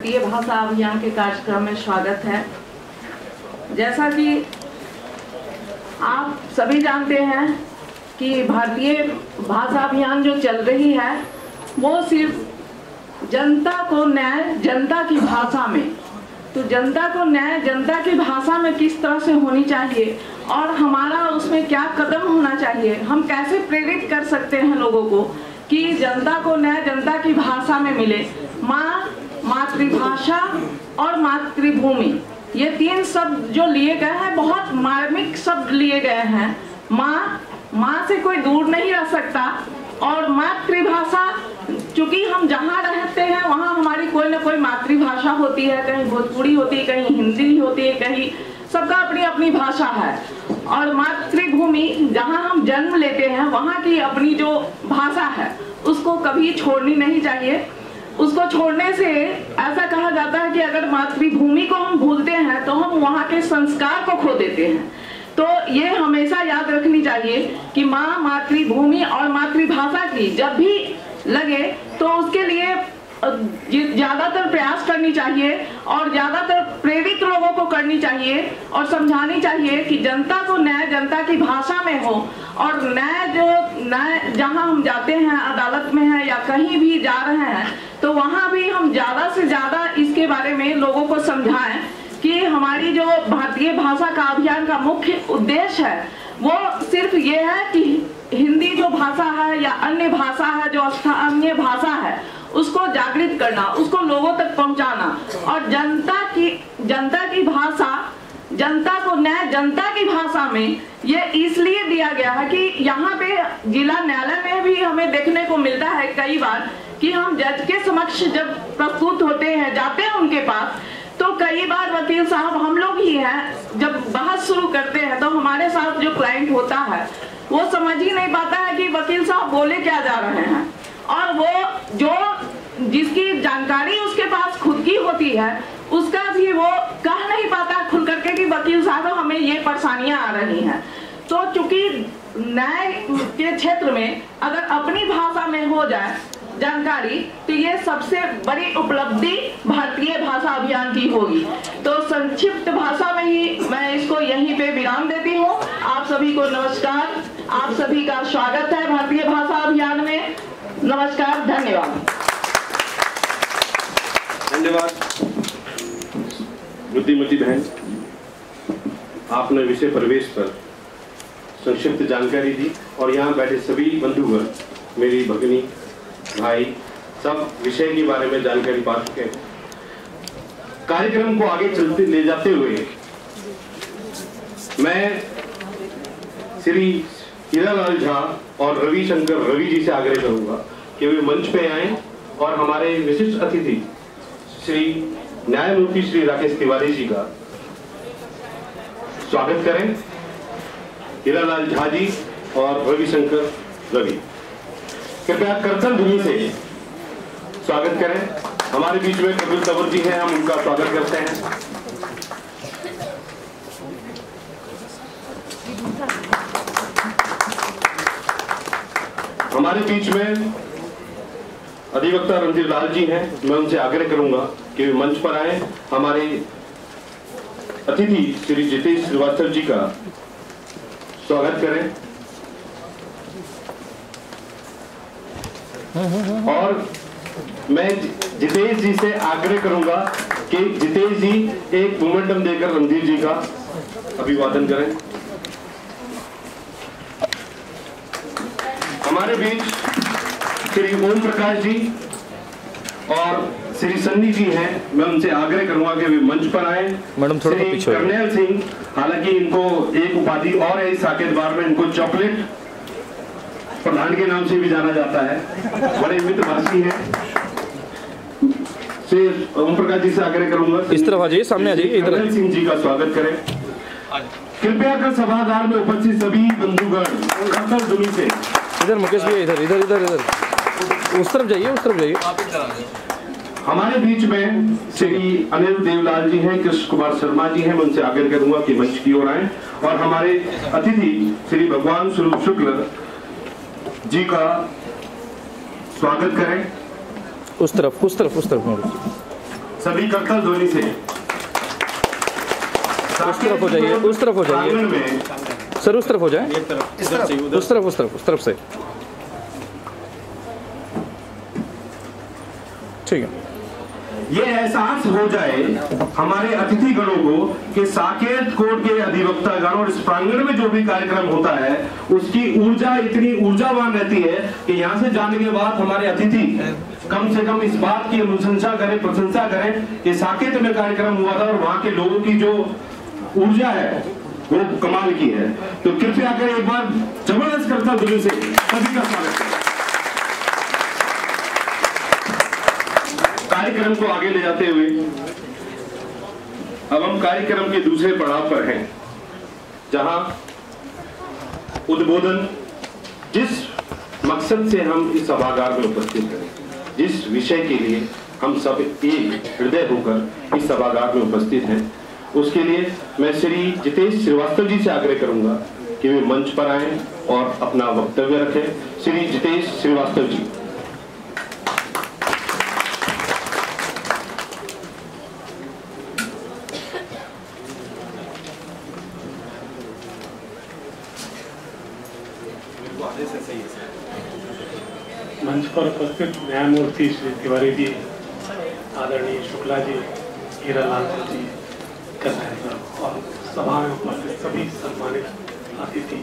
भारतीय भाषा अभियान के कार्यक्रम में स्वागत है। जैसा कि आप सभी जानते हैं कि भारतीय भाषा अभियान जो चल रही है वो सिर्फ जनता को न्याय जनता की भाषा में, तो जनता को न्याय जनता की भाषा में किस तरह से होनी चाहिए और हमारा उसमें क्या कदम होना चाहिए, हम कैसे प्रेरित कर सकते हैं लोगों को कि जनता को न्याय जनता की भाषा में मिले। माँ, मातृभाषा और मातृभूमि, ये तीन शब्द जो लिए गए हैं बहुत मार्मिक शब्द लिए गए हैं। माँ से कोई दूर नहीं रह सकता और मातृभाषा, चूंकि हम जहाँ रहते हैं वहाँ हमारी कोई ना कोई मातृभाषा होती है, कहीं भोजपुरी होती है, कहीं हिंदी होती है, कहीं सबका अपनी अपनी भाषा है। और मातृभूमि जहाँ हम जन्म लेते हैं वहाँ की अपनी जो भाषा है उसको कभी छोड़नी नहीं चाहिए। उसको छोड़ने से ऐसा कहा जाता है कि अगर मातृभूमि को हम भूलते हैं तो हम वहाँ के संस्कार को खो देते हैं। तो ये हमेशा याद रखनी चाहिए कि माँ, मातृभूमि और मातृभाषा की जब भी लगे तो उसके लिए ज्यादातर प्रयास करनी चाहिए और ज्यादातर प्रेरित लोगों को करनी चाहिए और समझानी चाहिए कि जनता को न्याय जनता की भाषा में हो। और न्याय जहां हम जाते हैं, अदालत में है या कहीं भी जा रहे हैं, तो वहां भी हम ज्यादा से ज्यादा इसके बारे में लोगों को समझाएं कि हमारी जो भारतीय भाषा का अभियान का मुख्य उद्देश्य है वो सिर्फ ये है कि हिंदी जो भाषा है या अन्य भाषा है, जो स्थानीय भाषा है, उसको जागृत करना, उसको लोगों तक पहुंचाना। और जनता की भाषा, जनता को न्याय जनता की भाषा में ये इसलिए दिया गया है कि यहाँ पे जिला न्यायालय में भी हमें देखने को मिलता है कई बार कि हम जज के समक्ष जब प्रस्तुत होते हैं, जाते हैं उनके पास, तो कई बार वकील साहब हम लोग ही हैं, जब बहस शुरू करते हैं तो हमारे साथ जो क्लाइंट होता है वो समझ ही नहीं पाता है कि वकील साहब बोले क्या जा रहे हैं। और वो जो जिसकी जानकारी उसके पास खुद की होती है उसका भी वो कह नहीं पाता खुल करके कि वकील साहब हमें ये परेशानियां आ रही हैं। तो चूंकि न्याय के क्षेत्र में अगर अपनी भाषा में हो जाए जानकारी तो ये सबसे बड़ी उपलब्धि भारतीय भाषा अभियान की होगी। तो संक्षिप्त भाषा में ही मैं इसको यहीं पे विराम देती हूँ। आप सभी को नमस्कार, आप सभी का स्वागत है भारतीय भाषा अभियान में। नमस्कार, धन्यवाद। धन्यवाद बुद्धिमती बहन, आपने विषय प्रवेश पर संक्षिप्त जानकारी दी और यहाँ बैठे सभी बंधुगण, मेरी भगिनी, भाई, सब विषय के बारे में जानकारी पा चुके हैं। कार्यक्रम को आगे चलते ले जाते हुए मैं श्री हीरालाल झा और रविशंकर जी से आग्रह करूंगा कि वे मंच पे आएं और हमारे विशिष्ट अतिथि श्री न्यायमूर्ति श्री राकेश तिवारी जी का स्वागत करें। हीरालाल झा जी और रविशंकर रवि, कृपया करतल ध्वनि से स्वागत करें। हमारे बीच में कपिल तंवर जी हैं, हम उनका स्वागत करते हैं। हमारे बीच में अधिवक्ता रणधीर लाल जी हैं, मैं उनसे आग्रह करूंगा कि वे मंच पर आए। हमारे अतिथि श्री जितेश श्रीवास्तव जी का स्वागत करें। और मैं जितेश जी से आग्रह करूंगा कि जितेश जी एक मोमेंटम देकर रणधीर जी का अभिवादन करें। हमारे बीच श्री ओम प्रकाश जी और श्री सन्नी जी हैं, मैं उनसे आग्रह करूंगा कि वे मंच पर आए। मैडम थोड़ा सा पीछे। कर्नैल सिंह, हालांकि इनको एक उपाधि और है इस साकेत बार में, इनको चॉकलेट प्रधान के नाम से भी जाना जाता है, बड़े मितभाषी हैं। श्री ओम प्रकाश जी से आग्रह करूंगा इस तरफ आ जाइए, सामने आ जाइए। कर्नैल सिंह जी का स्वागत करें। कृपया कर सभागार में उपस्थित सभी बंधुगण करतल ध्वनि से इधर मुकेश भैया, इधर इधर इधर इधर उस तरफ जाइए, उस तरफ जाइए। हमारे बीच में श्री अनिल देवलाल जी हैं, कृष्ण कुमार शर्मा जी हैं, मैं उनसे आग्रह करूंगा कि मंच की ओर आए और हमारे अतिथि श्री भगवान स्वरूप शुक्ल जी का स्वागत करें। उस तरफ सभी करतल ध्वनि से उस तरफ हो जाइए, उस तरफ हो जाइए सर, उस तरफ हो जाए, उस तरफ से। ठीक है। ये एहसास हो जाए हमारे अतिथि गणों को कि साकेत कोर्ट के अधिवक्ता गण और इस प्रांगण में जो भी कार्यक्रम होता है उसकी ऊर्जा इतनी ऊर्जावान रहती है कि यहाँ से जाने के बाद हमारे अतिथि कम से कम इस बात की अनुशंसा करें, प्रशंसा करें कि साकेत में कार्यक्रम हुआ था और वहां के लोगों की जो ऊर्जा है वो कमाल की है। तो कृपया कर एक बार जबरदस्त करता दिल से सभी का स्वागत है। कार्यक्रम को आगे ले जाते हुए अब हम कार्यक्रम के दूसरे पड़ाव पर हैं, जहां उद्बोधन जिस मकसद से हम इस सभागार में उपस्थित हैं, जिस विषय के लिए हम सब एक हृदय होकर इस सभागार में उपस्थित हैं, उसके लिए मैं श्री जितेश श्रीवास्तव जी से आग्रह करूंगा कि वे मंच पर आएं और अपना वक्तव्य रखें। श्री जितेश श्रीवास्तव जी। मंच पर उपस्थित न्यायमूर्ति श्री तिवारी जी, आदरणीय शुक्ला जी, हीरालाल जी, और सभा में उपस्थित सभी सम्मानित अतिथि,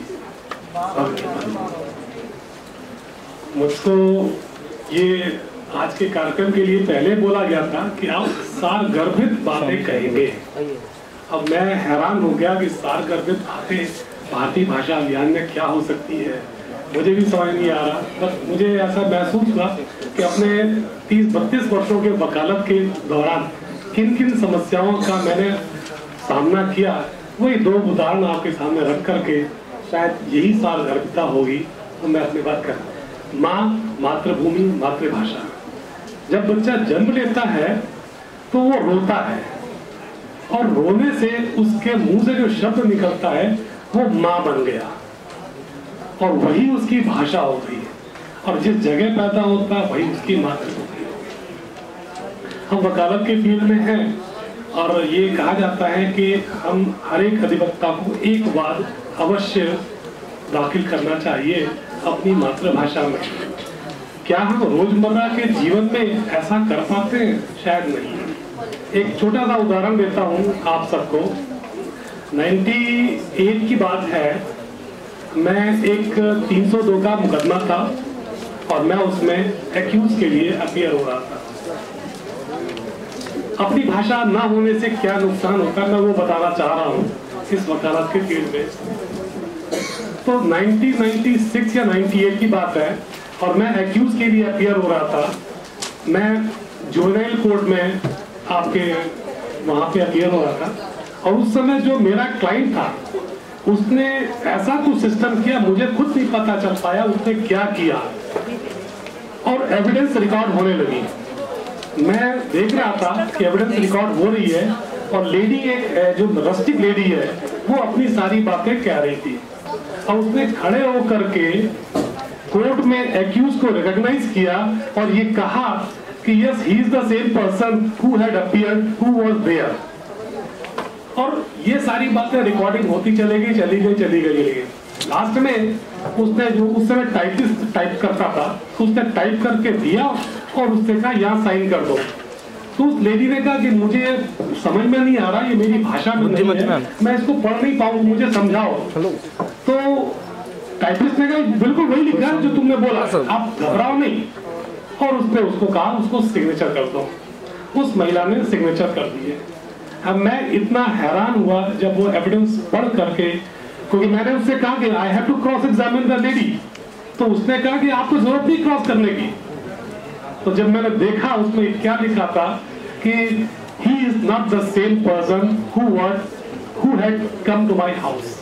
मुझको ये आज के कार्यक्रम के लिए पहले बोला गया था कि आप सारगर्भित बातें कहेंगे। अब मैं हैरान हो गया कि सारगर्भित बातें भारतीय भाषा अभियान में क्या हो सकती है, मुझे भी समझ नहीं आ रहा। बस मुझे ऐसा महसूस हुआ कि अपने 30-32 वर्षों के वकालत के दौरान किन किन समस्याओं का मैंने सामना किया, वही 2 उदाहरण आपके सामने रख करके शायद यही सारगर्भिता होगी। तो मैं अपनी बात कर माँ, मातृभूमि, मातृभाषा। जब बच्चा जन्म लेता है तो वो रोता है और रोने से उसके मुंह से जो शब्द निकलता है वो माँ बन गया और वही उसकी भाषा हो गई और जिस जगह पैदा होता है वही उसकी मातृभूमि। हम वकालत के फील्ड में हैं और ये कहा जाता है कि हम हर एक अधिवक्ता को एक बार अवश्य दाखिल करना चाहिए अपनी मातृभाषा में। क्या हम रोजमर्रा के जीवन में ऐसा कर पाते हैं? शायद नहीं। एक छोटा सा उदाहरण देता हूँ आप सबको। 98 की बात है, मैं एक 302 का मुकदमा था और मैं उसमें एक्यूज के लिए अपीयर हो रहा था। अपनी भाषा ना होने से क्या नुकसान होता है मैं वो बताना चाह रहा हूँ इस वकालत के फील्ड में। तो 1996 या 98 की बात है और मैं एक्यूज के लिए अपीयर हो रहा था। मैं जुवेनाइल कोर्ट में आपके वहाँ पे अपीयर हो रहा था और उस समय जो मेरा क्लाइंट था उसने ऐसा कुछ सिस्टम किया, मुझे खुद नहीं पता चल पाया उसने क्या किया और एविडेंस रिकॉर्ड होने लगी। मैं देख रहा था कि एविडेंस रिकॉर्ड हो रही है और लेडी एक जो रस्टिक लेडी है वो अपनी सारी बातें कह रही थी और उसने खड़े होकर के कोर्ट में एक्यूज को रिकॉग्नाइज किया और ये कहा कि yes he is the same person who had appeared who was there. और ये सारी बातें रिकॉर्डिंग होती चली गई। लास्ट में उसने जो उस समय टाइपिस्ट टाइप करता था उसने टाइप करके दिया और उसने कहा यहाँ साइन कर दो। तो उस लेडी ने कहा कि मुझे समझ में नहीं आ रहा, ये मेरी भाषा में नहीं है, मैं इसको पढ़ नहीं पाऊँ, मुझे समझाओ। तो टाइपिस्ट ने कहा बिल्कुल वही लिखा जो तुमने बोला, आप घबराओ नहीं। और उसने उसको कहा उसको सिग्नेचर कर दो। उस महिला ने सिग्नेचर कर दिए। अब मैं इतना हैरान हुआ जब वो एविडेंस पढ़ करके, क्योंकि मैंने उससे कहा कि I have to cross examine the lady, तो उसने कहा कि आपको जरूरत नहीं क्रॉस करने की। तो जब मैंने देखा उसमें क्या लिखा था कि he is not the same person who had come to my house।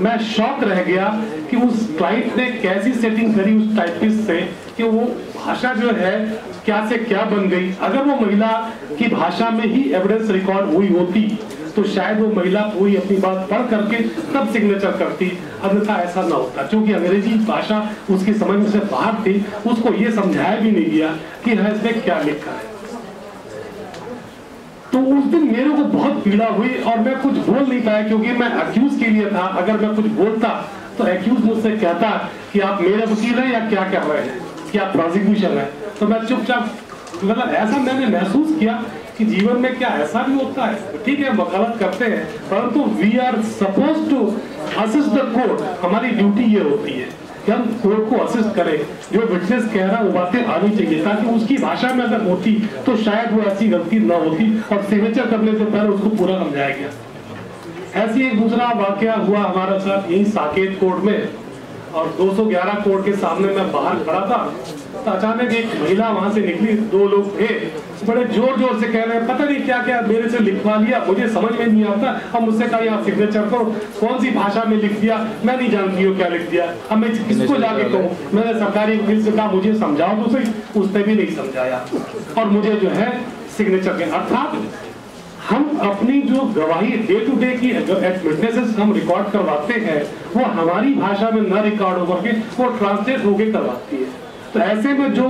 मैं शॉक रह गया कि उस क्लाइंट ने कैसी सेटिंग करी उस टाइपिस्ट से कि वो भाषा जो है क्या से क्या बन गई। अगर वो महिला की भाषा में ही एविडेंस रिकॉर्ड हुई होती तो शायद वो महिला पूरी अपनी बात पढ़ करके तब सिग्नेचर करती, अन्यथा ऐसा ना होता। क्योंकि अंग्रेजी भाषा उसकी समझ में से बाहर थी, उसको ये समझाया भी नहीं गया कि इसमें क्या लिखा है। उस दिन मेरे को बहुत पीड़ा हुई और मैं कुछ बोल नहीं पाया, क्योंकि मैं अक्यूज के लिए था। अगर मैं कुछ बोलता तो एक्यूज मुझसे कहता कि आप मेरे वकील हैं या क्या कर रहे हैं, क्या प्रोसिक्यूशन है। तो मैं चुपचाप, मतलब ऐसा मैंने महसूस किया कि जीवन में क्या ऐसा भी होता है। ठीक है, वकालत करते हैं, परंतु we are suppose to assist the court. हमारी ड्यूटी ये होती है कि हम कोर्ट को असिस्ट करें। जो विटनेस कह रहा है वो बातें आनी चाहिए, ताकि उसकी भाषा में अगर होती तो शायद वो ऐसी गलती न होती और सिग्नेचर करने से पहले उसको पूरा समझाया गया। ऐसी एक दूसरा वाकया हुआ हमारा साथ यही साकेत कोर्ट में, और 211 कोर्ट के सामने मैं बाहर खड़ा था, तो अचानक एक महिला वहां से निकली। 2 लोग थे, बड़े जोर जोर से कह रहे हैं, पता नहीं क्या क्या मेरे से लिखवा लिया, मुझे समझ में नहीं आता। अब मुझसे कहा आप सिग्नेचर करो, कौन सी भाषा में लिख दिया, मैं नहीं जानती हूँ क्या लिख दिया, अब मैं किसको जाके कहूँ। मैंने सरकारी वकील से कहा मुझे समझाओ तो सही, उसने भी नहीं समझाया और मुझे जो है सिग्नेचर के, अर्थात हम अपनी जो गवाही डे टू डे की विटनेसेस हम रिकॉर्ड करवाते हैं वो हमारी भाषा में न रिकॉर्ड होकर के वो ट्रांसलेट होकर करवाती है। तो ऐसे में जो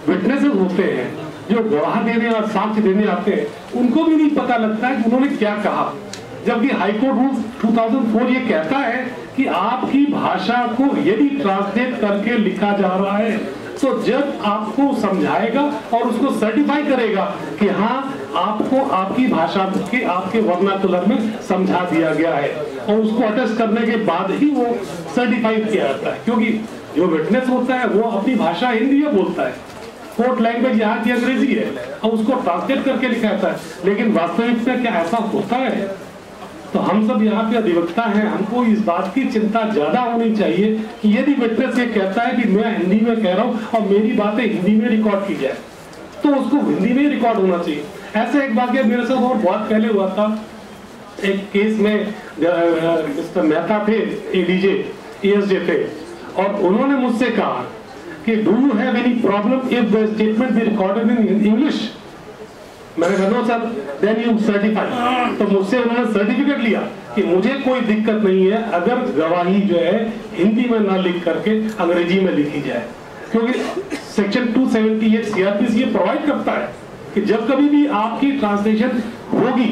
विटनेसेस होते हैं, जो गवाह देने और साक्ष्य देने आते हैं, उनको भी नहीं पता लगता है कि उन्होंने क्या कहा। जबकि हाईकोर्ट रूल 2004 ये कहता है कि आपकी भाषा को यदि ट्रांसलेट करके लिखा जा रहा है तो जब आपको समझाएगा और उसको सर्टिफाई करेगा कि हाँ आपको आपकी भाषा के आपके वर्नाकुलर में समझा दिया गया है, और उसको अटेस्ट करने के बाद ही वो सर्टिफाई किया जाता है। क्योंकि जो विटनेस होता है वो अपनी भाषा हिंदी में बोलता है, कोर्ट लैंग्वेज यहाँ की अंग्रेजी है और उसको ट्रांसलेट करके लिखा जाता है। लेकिन वास्तविक में क्या ऐसा होता है? तो हम सब यहाँ पे अधिवक्ता हैं, हमको इस बात की चिंता ज्यादा होनी चाहिए कि यदि विटनेस ये कहता है कि मैं हिंदी में कह रहा हूँ और मेरी बातें हिंदी में रिकॉर्ड की जाए तो उसको हिंदी में रिकॉर्ड होना चाहिए। ऐसे एक वाक्य मेरे साथ और बहुत पहले हुआ था। एक केस में मिस्टर मेहता थे, एडीजे ESJ थे, और उन्होंने मुझसे कहा कि do you have any problem if the statement be recorded in English. मैंने कहा no sir, then you certify. तो मुझसे उन्होंने सर्टिफिकेट लिया कि मुझे कोई दिक्कत नहीं है अगर गवाही जो है हिंदी में ना लिख करके अंग्रेजी में लिखी जाए, क्योंकि सेक्शन 278 CRPC ये प्रोवाइड करता है कि जब कभी भी आपकी ट्रांसलेशन होगी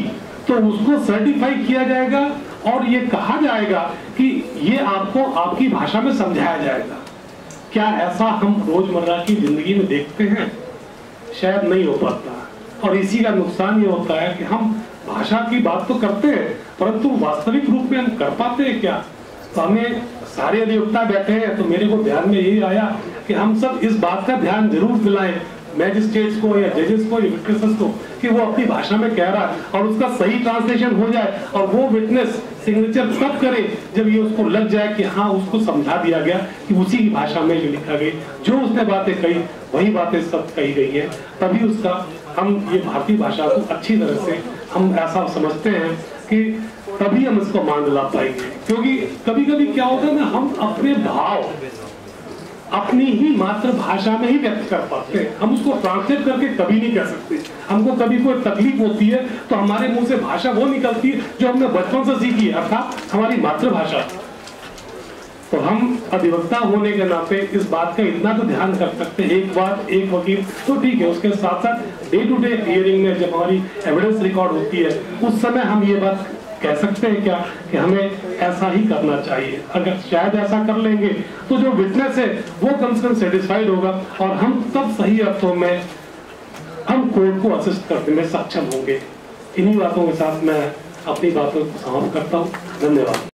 तो उसको सर्टिफाई किया जाएगा और ये कहा जाएगा कि ये आपको आपकी भाषा में समझाया जाएगा। क्या ऐसा हम रोजमर्रा की जिंदगी में देखते हैं? शायद नहीं हो पाता। और इसी का नुकसान ये होता है कि हम भाषा की बात तो करते हैं परंतु वास्तविक रूप में हम कर पाते हैं क्या? तो हमें सारे अधिवक्ता बैठे हैं तो मेरे को ध्यान में यही आया कि हम सब इस बात का ध्यान जरूर दिलाएं मैजिस्ट्रेट्स को या जजेस को या विटनेसेस को कि वो अपनी भाषा में कह रहा है और उसका सही ट्रांसलेशन हो जाए, और वो विटनेस सिग्नेचर तब करे जब ये उसको लग जाए कि हाँ उसको समझा दिया गया कि उसी की भाषा में जो लिखा गई, जो उसने बातें कही वही बातें सब कही गई है। तभी उसका हम ये भारतीय भाषा को अच्छी तरह से हम ऐसा समझते हैं कि तभी हम इसको मान दिला पाएंगे। क्योंकि कभी कभी क्या होता है ना, हम अपने भाव अपनी ही मातृभाषा में ही व्यक्त कर पाते हैं, हम उसको ट्रांसलेट करके कभी नहीं कर सकते। हमको कभी कोई तकलीफ होती है तो हमारे मुंह से भाषा वो निकलती है जो हमने बचपन से सीखी है, अर्थात हमारी मातृभाषा। तो हम अधिवक्ता होने के नाते इस बात का इतना तो ध्यान कर सकते हैं। एक बार एक वकील तो ठीक है, उसके साथ साथ डे टू डे हियरिंग में जब हमारी एविडेंस रिकॉर्ड होती है उस समय हम ये बात कह सकते हैं क्या कि हमें ऐसा ही करना चाहिए। अगर शायद ऐसा कर लेंगे तो जो विटनेस है वो कम से कम सेटिस्फाइड होगा और हम तब सही अर्थों में हम कोर्ट को असिस्ट करने में सक्षम होंगे। इन्हीं बातों के साथ मैं अपनी बातों को समाप्त करता हूँ। धन्यवाद।